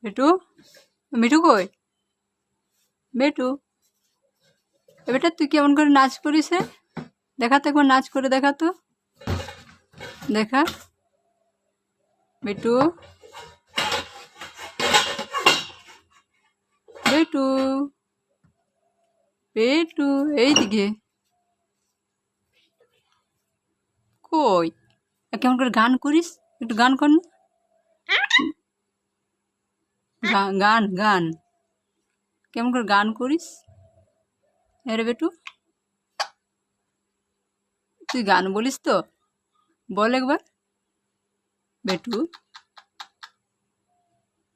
বেটু, মিঠু কই? বেটু, এ বেটা তুই কেমন করে নাচ করিস রে? দেখা তো একবার নাচ করে দেখা তো, দেখা। বেটু, বেটু, বেটু, এইদিকে কই? কেমন করে গান করিস? একটু গান কর না। গান গান কেমন করে গান করিস? আরে বেটু, তুই গান বলিস তো? বল একবার। বেটু,